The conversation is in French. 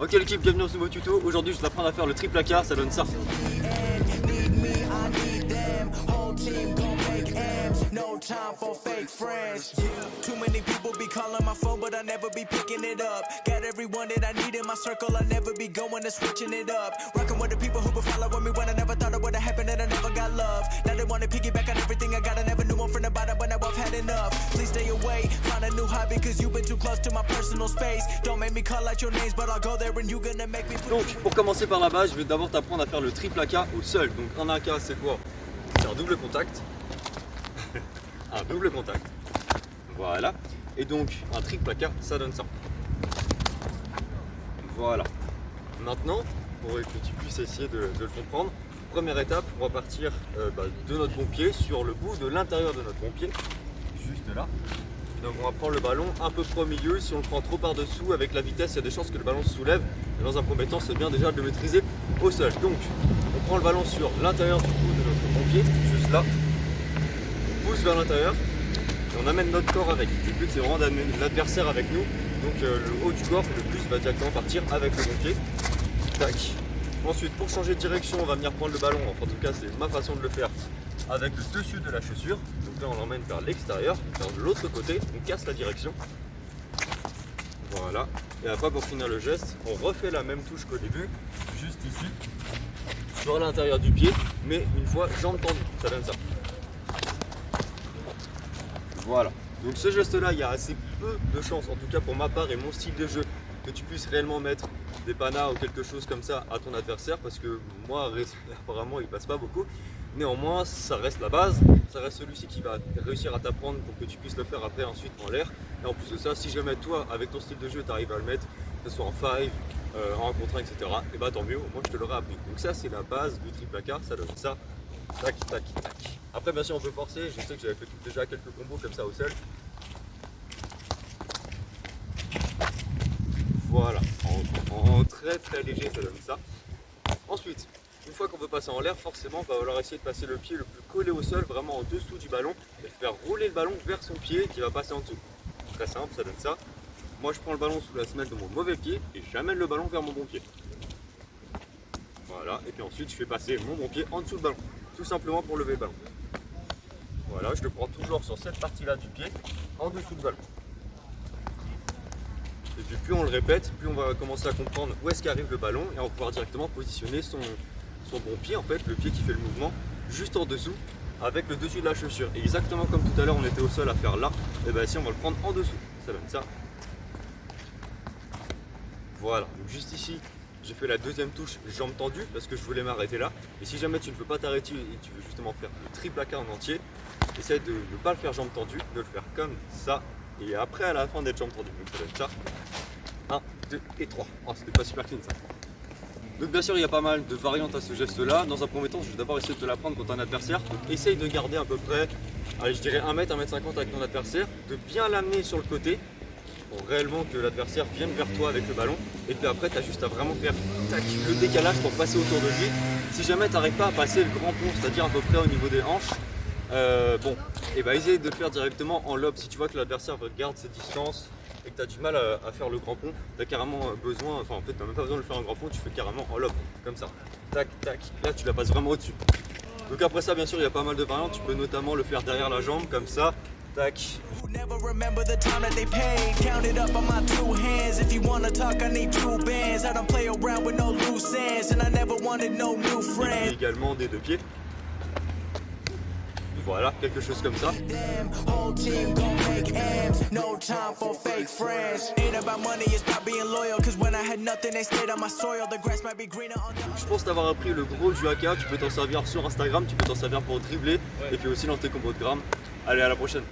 Ok l'équipe, bienvenue dans ce nouveau tuto. Aujourd'hui je vais apprendre à faire le triple AK, ça donne ça. No time for fake friends. Too many people be calling my phone, but I never be picking it up. Got everyone that I need in my circle, I never be going and switching it up. Rocking with the people who been following me when I never thought it would have happened and I never got love. Now they wanna piggyback on everything I got, I never knew one from the bottom, but now I've had enough. Please stay away, find a new hobby, cause you've been too close to my personal space. Don't make me call out your names, but I'll go there and you gonna make me. Donc pour commencer par la base, je vais d'abord t'apprendre à faire le triple AK au sol. Donc en AK c'est quoi? C'est un double contact. Un double contact. Voilà. Et donc un triple AK, ça donne ça. Voilà. Maintenant, pour que tu puisses essayer de le comprendre, première étape, on va partir de notre bon pied sur le bout de l'intérieur de notre bon pied, juste là. Donc on va prendre le ballon un peu près au milieu. Si on le prend trop par dessous avec la vitesse, il y a des chances que le ballon se soulève. Et dans un premier temps, c'est bien déjà de le maîtriser au sol. Donc on prend le ballon sur l'intérieur du bout de notre bon pied, juste là. On pousse vers l'intérieur et on amène notre corps avec. Le but c'est vraiment d'amener l'adversaire avec nous. Donc le haut du corps, le plus va directement partir avec le bon pied. Tac. Ensuite, pour changer de direction, on va venir prendre le ballon. Enfin, en tout cas, c'est ma façon de le faire avec le dessus de la chaussure. Donc là, on l'emmène vers l'extérieur, vers l'autre côté. On casse la direction. Voilà. Et après, pour finir le geste, on refait la même touche qu'au début, juste ici, sur l'intérieur du pied, mais une fois jambe tendue. Ça donne ça. Voilà. Donc ce geste-là, il y a assez peu de chances, en tout cas pour ma part et mon style de jeu, que tu puisses réellement mettre des panas ou quelque chose comme ça à ton adversaire, parce que moi apparemment il passe pas beaucoup. Néanmoins ça reste la base, ça reste celui-ci qui va réussir à t'apprendre pour que tu puisses le faire après ensuite en l'air. Et en plus de ça, si jamais toi avec ton style de jeu tu arrives à le mettre, que ce soit en 5, en 1 contre 1, etc. et bah tant mieux, moi je te l'aurais appris. Donc ça c'est la base du triple AK, ça donne ça. Tac, tac, tac. Après bien sûr on peut forcer, je sais que j'avais fait déjà quelques combos comme ça au sol. Voilà, en très très léger ça donne ça. Ensuite, une fois qu'on veut passer en l'air, forcément il va falloir essayer de passer le pied le plus collé au sol, vraiment en dessous du ballon, et de faire rouler le ballon vers son pied qui va passer en dessous. Très simple, ça donne ça. Moi je prends le ballon sous la semelle de mon mauvais pied et j'amène le ballon vers mon bon pied. Voilà, et puis ensuite je fais passer mon bon pied en dessous du ballon, tout simplement pour lever le ballon. Voilà, je le prends toujours sur cette partie-là du pied, en dessous du ballon. Et puis plus on le répète, plus on va commencer à comprendre où est-ce qu'arrive le ballon et on va pouvoir directement positionner son bon pied, en fait, le pied qui fait le mouvement, juste en dessous, avec le dessus de la chaussure. Et exactement comme tout à l'heure on était au sol à faire là, et bien ici on va le prendre en dessous, ça donne ça. Voilà, donc juste ici, j'ai fait la deuxième touche jambe tendue parce que je voulais m'arrêter là. Et si jamais tu ne peux pas t'arrêter et tu veux justement faire le triple AK en entier, essaye de ne pas le faire jambe tendue, de le faire comme ça. Et après à la fin d'être jambe tendue, donc ça donne ça. 1, 2 et 3. Oh, c'était pas super clean ça. Donc bien sûr il y a pas mal de variantes à ce geste là. Dans un premier temps je vais d'abord essayer de te l'apprendre contre un adversaire. Donc essaye de garder à peu près, allez, je dirais 1 m, 1 m 50 avec ton adversaire. De bien l'amener sur le côté pour réellement que l'adversaire vienne vers toi avec le ballon. Et puis après tu as juste à vraiment faire tac, le décalage pour passer autour de lui. Si jamais tu n'arrives pas à passer le grand pont, c'est-à-dire à peu près au niveau des hanches, et bah essaye de le faire directement en lob. Si tu vois que l'adversaire garde ses distances et que tu as du mal à faire le grand pont, tu as carrément besoin, enfin en fait tu n'as même pas besoin de le faire en grand pont, tu fais carrément en lob, comme ça. Tac, tac, là tu la passes vraiment au-dessus. Donc après ça bien sûr il y a pas mal de variantes, tu peux notamment le faire derrière la jambe, comme ça. Tac. Et également des deux pieds. Voilà, quelque chose comme ça. Je pense t'avoir appris le gros du AK, tu peux t'en servir sur Instagram, tu peux t'en servir pour dribbler et puis aussi dans tes combos de grammes. Allez, à la prochaine.